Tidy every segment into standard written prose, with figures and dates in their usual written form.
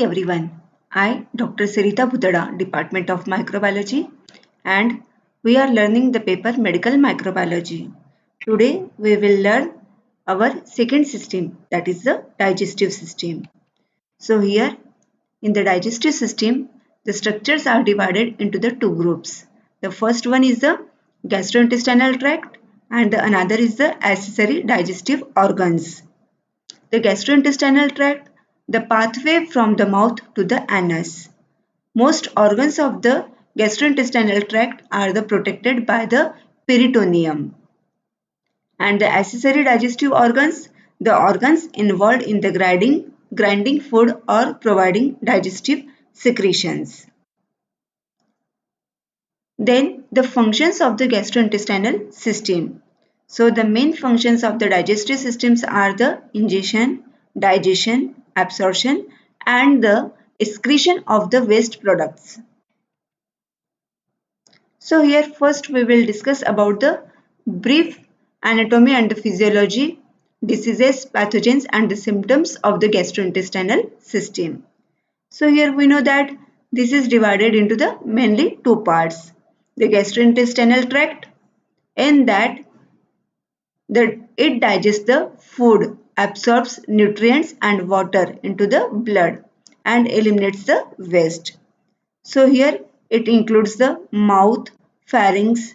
Everyone. I, Dr. Sarita Bhutada, Department of Microbiology, and we are learning the paper Medical Microbiology. Today we will learn our second system, that is the digestive system. So here in the digestive system, the structures are divided into the two groups. The first one is the gastrointestinal tract and the another is the accessory digestive organs. The gastrointestinal tract, the pathway from the mouth to the anus. Most organs of the gastrointestinal tract are protected by the peritoneum. And the accessory digestive organs, the organs involved in the grinding food or providing digestive secretions. Then the functions of the gastrointestinal system. So the main functions of the digestive systems are the ingestion, digestion, absorption and the excretion of the waste products. So here first we will discuss about the brief anatomy and the physiology, diseases, pathogens and the symptoms of the gastrointestinal system. So here we know that this is divided into the mainly two parts. The gastrointestinal tract, in that it digests the food, absorbs nutrients and water into the blood and eliminates the waste. So here it includes the mouth, pharynx,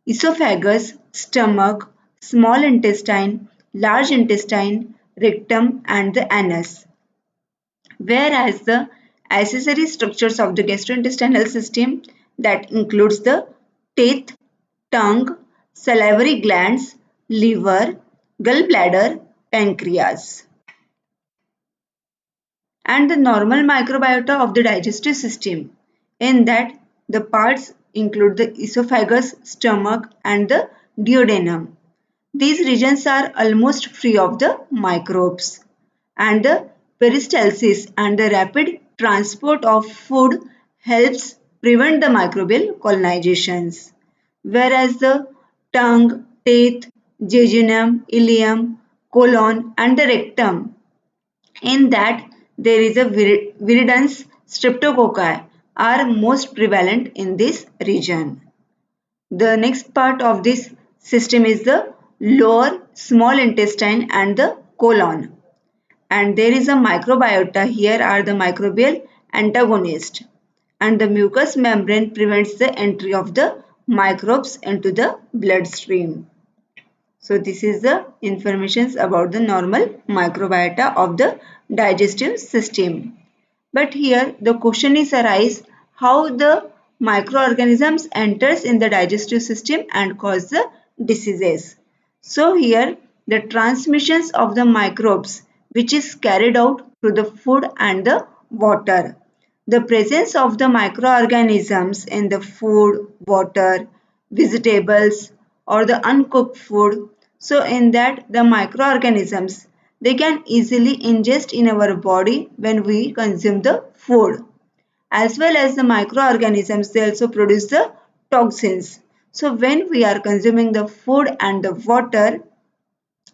esophagus, stomach, small intestine, large intestine, rectum and the anus. Whereas the accessory structures of the gastrointestinal system, that includes the teeth, tongue, salivary glands, liver, gallbladder, pancreas. And the normal microbiota of the digestive system, in that the parts include the esophagus, stomach and the duodenum. These regions are almost free of the microbes, and the peristalsis and the rapid transport of food helps prevent the microbial colonizations, whereas the tongue, teeth, jejunum, ileum, colon and the rectum, in that there is a viridans streptococci are most prevalent in this region. The next part of this system is the lower small intestine and the colon. And there is a microbiota. Here are the microbial antagonists. And the mucous membrane prevents the entry of the microbes into the bloodstream. So this is the information about the normal microbiota of the digestive system. But here the question is arise how the microorganisms enters in the digestive system and cause the diseases. So here the transmissions of the microbes which is carried out through the food and the water. The presence of the microorganisms in the food, water, vegetables or the uncooked food. So in that the microorganisms, they can easily ingest in our body when we consume the food. As well as the microorganisms, they also produce the toxins. So when we are consuming the food and the water,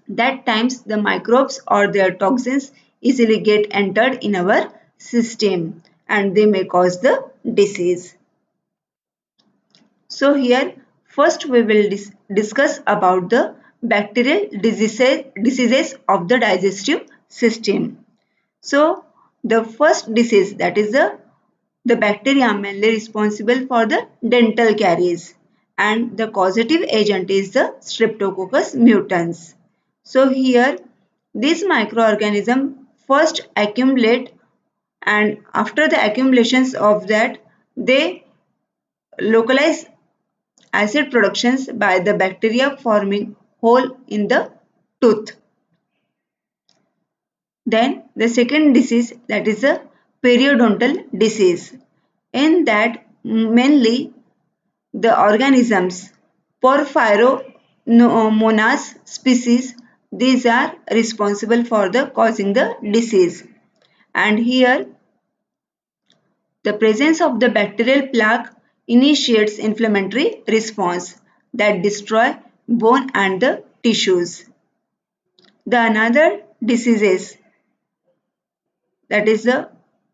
that times the microbes or their toxins easily get entered in our system and they may cause the disease. So here first we will discuss about the bacterial diseases of the digestive system. So the first disease, that is the bacteria mainly responsible for the dental caries, and the causative agent is the Streptococcus mutans. So here this microorganism first accumulate, and after the accumulations of that they localize acid productions by the bacteria forming hole in the tooth. Then the second disease, that is a periodontal disease. In that mainly the organisms Porphyromonas species, these are responsible for the causing the disease. And here the presence of the bacterial plaque initiates inflammatory response that destroy bone and the tissues. The another diseases, that is the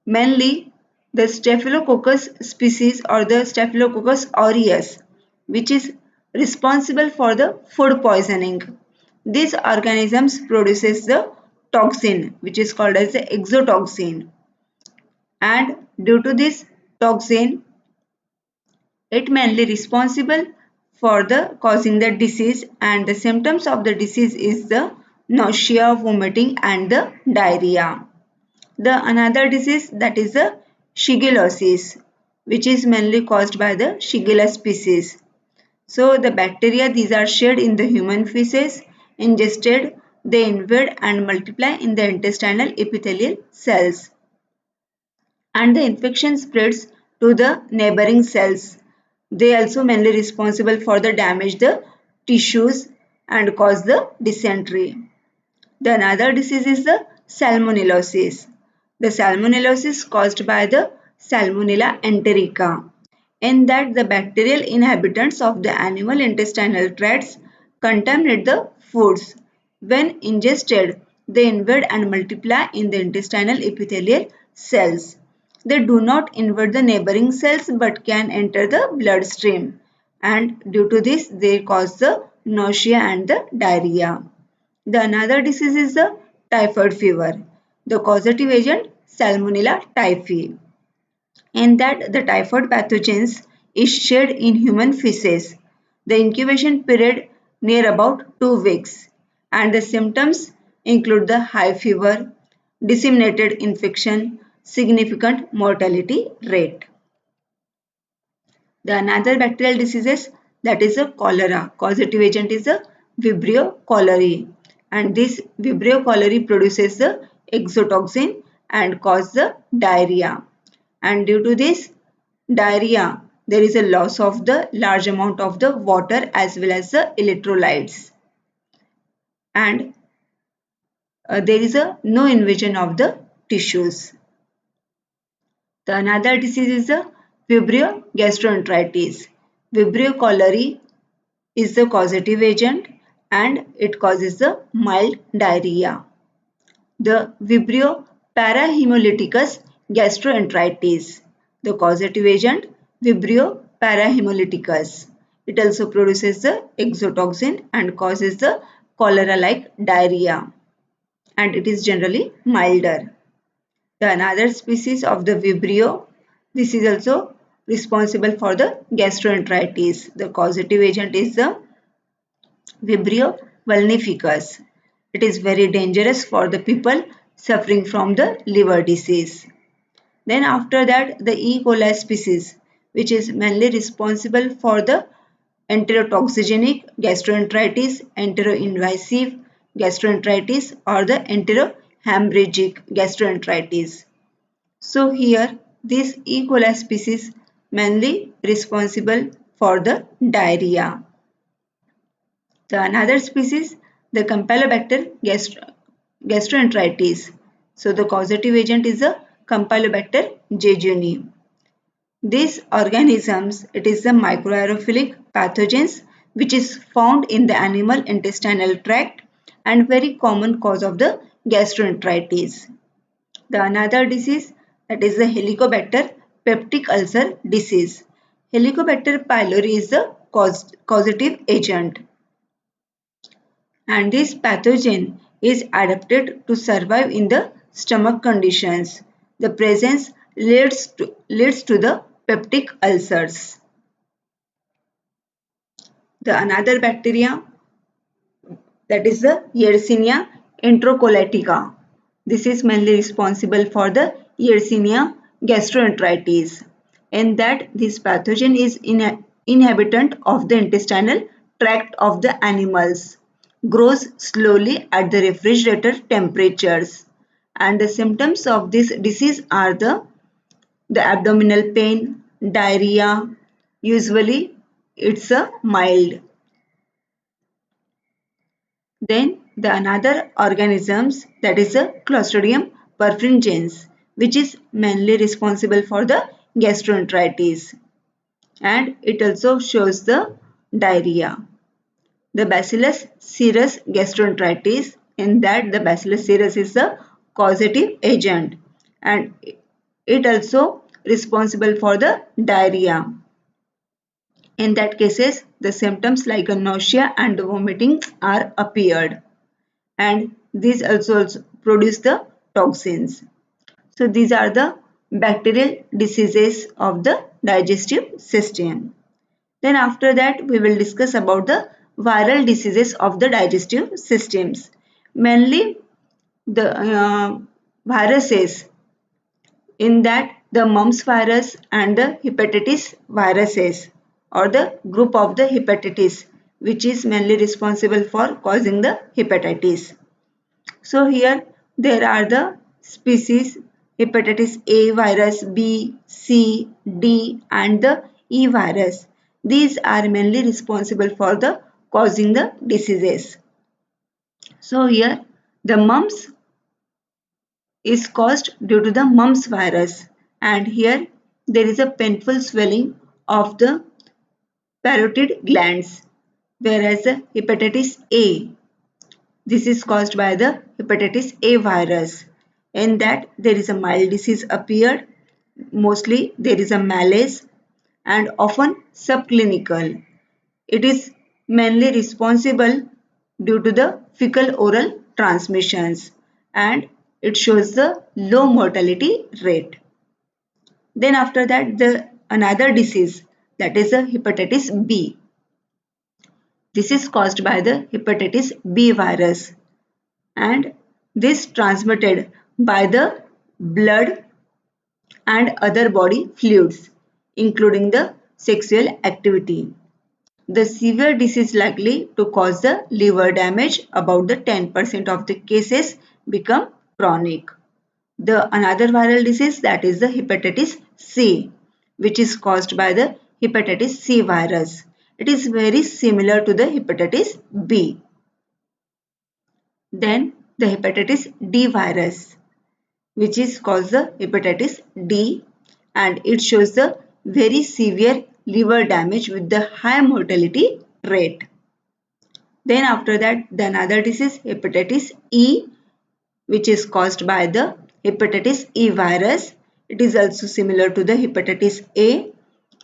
mainly the Staphylococcus species or the Staphylococcus aureus, which is responsible for the food poisoning. These organisms produces the toxin which is called as the exotoxin, and due to this toxin it mainly responsible for the causing the disease, and the symptoms of the disease is the nausea, vomiting and the diarrhea. The another disease, that is the shigellosis, which is mainly caused by the Shigella species. So the bacteria, these are shed in the human feces. Ingested, they invade and multiply in the intestinal epithelial cells, and the infection spreads to the neighboring cells. They also mainly responsible for the damage the tissues and cause the dysentery. The another disease is the salmonellosis. The salmonellosis caused by the Salmonella enterica, in that the bacterial inhabitants of the animal intestinal tracts contaminate the foods. When ingested, they invade and multiply in the intestinal epithelial cells. They do not invade the neighboring cells but can enter the bloodstream, and due to this they cause the nausea and the diarrhea. The another disease is the typhoid fever. The causative agent Salmonella typhi, in that the typhoid pathogens is shed in human feces. The incubation period near about 2 weeks, and the symptoms include the high fever, disseminated infection, significant mortality rate. The another bacterial diseases, that is a cholera. Causative agent is the Vibrio cholerae, and this Vibrio cholerae produces the exotoxin and cause the diarrhea. And due to this diarrhea, there is a loss of the large amount of the water as well as the electrolytes, and there is a no invasion of the tissues. The another disease is the Vibrio gastroenteritis. Vibrio cholerae is the causative agent and it causes the mild diarrhea. The Vibrio parahemolyticus gastroenteritis, the causative agent Vibrio parahemolyticus. It also produces the exotoxin and causes the cholera-like diarrhea, and it is generally milder. The another species of the Vibrio, this is also responsible for the gastroenteritis. The causative agent is the Vibrio vulnificus. It is very dangerous for the people suffering from the liver disease. Then after that, the E. coli species, which is mainly responsible for the enterotoxigenic gastroenteritis, enteroinvasive gastroenteritis or the enterohemorrhagic gastroenteritis. So here this E. coli species mainly responsible for the diarrhea. The another species, the Campylobacter gastroenteritis. So the causative agent is the Campylobacter jejuni. These organisms, it is the microaerophilic pathogens which is found in the animal intestinal tract and very common cause of the gastroenteritis. The another disease, that is the Helicobacter peptic ulcer disease. Helicobacter pylori is the causative agent, and this pathogen is adapted to survive in the stomach conditions. The presence leads to the peptic ulcers. The another bacteria, that is the Yersinia enterocolitica. This is mainly responsible for the Yersinia gastroenteritis, and that this pathogen is inhabitant of the intestinal tract of the animals, grows slowly at the refrigerator temperatures, and the symptoms of this disease are the abdominal pain, diarrhea. Usually it's a mild. Then the another organisms, that is the Clostridium perfringens, which is mainly responsible for the gastroenteritis, and it also shows the diarrhea. The Bacillus cereus gastroenteritis, in that the Bacillus cereus is the causative agent, and it also responsible for the diarrhea. In that cases, the symptoms like a nausea and vomiting are appeared, and these also produce the toxins. So these are the bacterial diseases of the digestive system. Then after that we will discuss about the viral diseases of the digestive systems. Mainly the viruses, in that the mumps virus and the hepatitis viruses, or the group of the hepatitis, which is mainly responsible for causing the hepatitis. So here there are the species hepatitis A virus, B, C, D and the E virus. These are mainly responsible for the causing the diseases. So here the mumps is caused due to the mumps virus, and here there is a painful swelling of the parotid glands, whereas the hepatitis A, this is caused by the hepatitis A virus. In that there is a mild disease appeared, mostly there is a malaise and often subclinical. It is mainly responsible due to the fecal oral transmissions, and it shows the low mortality rate. Then after that the another disease, that is the hepatitis B. This is caused by the hepatitis B virus, and this transmitted by the blood and other body fluids, including the sexual activity. The severe disease likely to cause the liver damage. About the 10% of the cases become chronic. The another viral disease, that is the hepatitis C, which is caused by the hepatitis C virus. It is very similar to the hepatitis B. Then the hepatitis D virus, which is caused the hepatitis D, and it shows the very severe liver damage with the high mortality rate. Then after that the another disease hepatitis E, which is caused by the hepatitis E virus. It is also similar to the hepatitis A.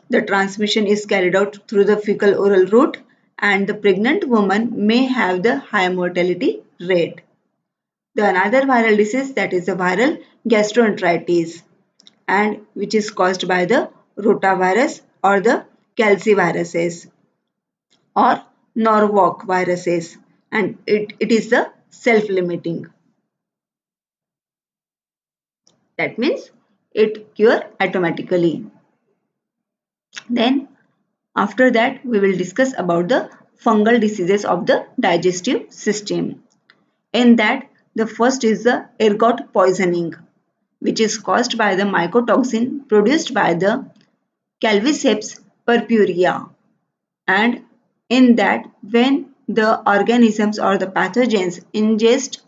The transmission is carried out through the fecal oral route, and the pregnant woman may have the high mortality rate. The another viral disease, that is the viral gastroenteritis, and which is caused by the rotavirus or the caliciviruses or Norwalk viruses, and it is the self-limiting. That means it cure automatically. Then after that we will discuss about the fungal diseases of the digestive system. In that the first is the ergot poisoning, which is caused by the mycotoxin produced by the Calviceps purpurea, and in that when the organisms or the pathogens ingest,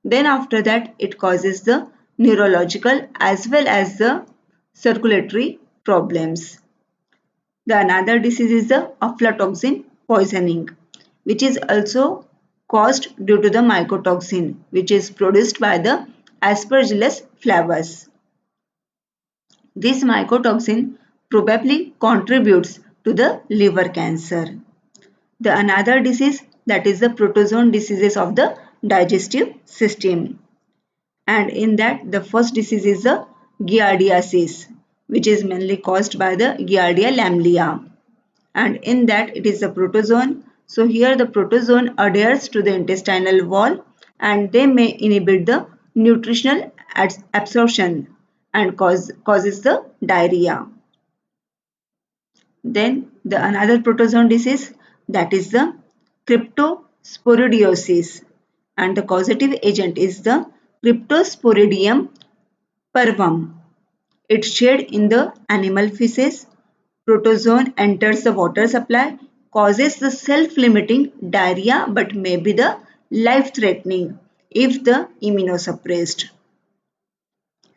then after that it causes the neurological as well as the circulatory problems. The another disease is the aflatoxin poisoning, which is also caused due to the mycotoxin, which is produced by the Aspergillus flavus. This mycotoxin probably contributes to the liver cancer. The another disease, that is the protozoan diseases of the digestive system, and in that the first disease is the giardiasis, which is mainly caused by the Giardia lamblia, and in that it is the protozoan. So here the protozoan adheres to the intestinal wall, and they may inhibit the nutritional absorption and causes the diarrhea. Then the another protozoan disease, that is the cryptosporidiosis, and the causative agent is the Cryptosporidium parvum. It's shed in the animal feces. Protozoan enters the water supply, causes the self-limiting diarrhea but may be the life-threatening if the immunosuppressed.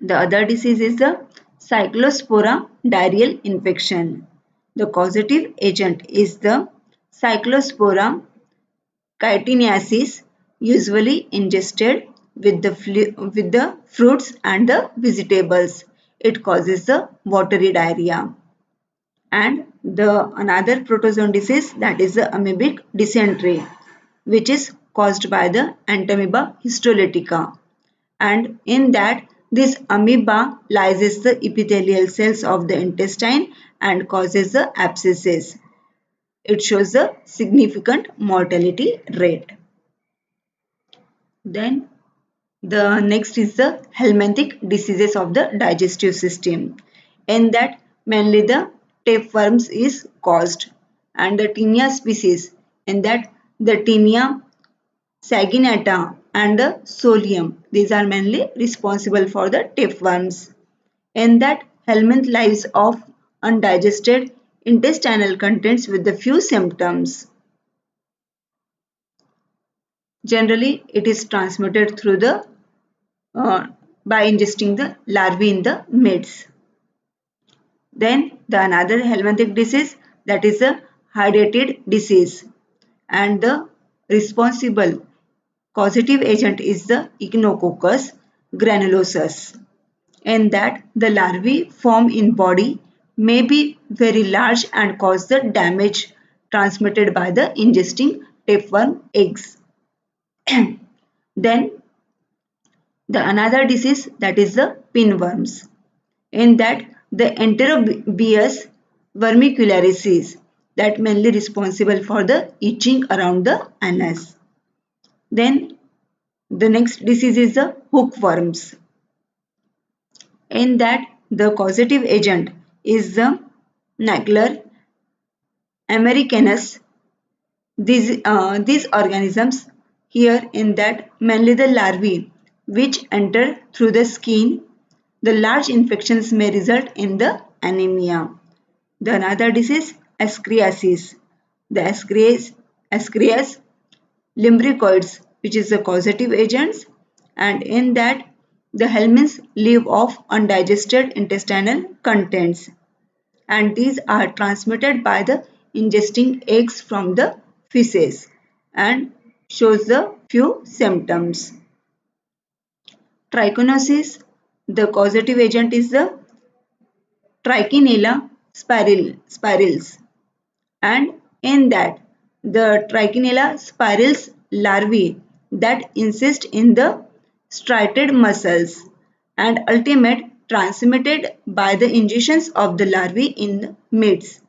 The other disease is the Cyclospora diarrheal infection. The causative agent is the Cyclospora chitinensis, usually ingested with the fruits and the vegetables. it causes the watery diarrhea. And the another protozoan disease, that is the amoebic dysentery, which is caused by the Entamoeba histolytica. And in that, this amoeba lyses the epithelial cells of the intestine and causes the abscesses. It shows a significant mortality rate. Then the next is the helminthic diseases of the digestive system. In that, mainly the tapeworms is caused, and the Taenia species, in that the Taenia saginata and the Solium, these are mainly responsible for the tapeworms. In that, helminth lives off undigested intestinal contents with the few symptoms. Generally, it is transmitted through the by ingesting the larvae in the midst. Then the another helminthic disease, that is a hydrated disease, and the responsible causative agent is the Echinococcus granulosus. In that the larvae form in body may be very large and cause the damage transmitted by the ingesting tapeworm eggs. Then the another disease, that is the pinworms. In that the Enterobius vermicularis, that mainly responsible for the itching around the anus. Then the next disease is the hookworms. In that the causative agent is the Naegler americanus. These organisms here, in that mainly the larvae which enter through the skin. The large infections may result in the anemia. The another disease, ascariasis. The ascarias lumbricoids, which is the causative agents, and in that the helminths live off undigested intestinal contents, and these are transmitted by the ingesting eggs from the feces and shows the few symptoms. Trichinosis, the causative agent is the Trichinella spirals, and in that the Trichinella spirals larvae that insist in the striated muscles and ultimate transmitted by the ingestions of the larvae in midst.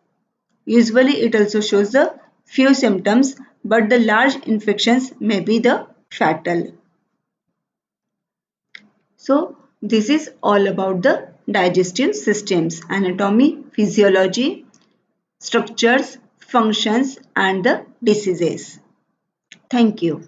Usually it also shows the few symptoms, but the large infections may be the fatal. So this is all about the digestive systems, anatomy, physiology, structures, functions and the diseases. Thank you.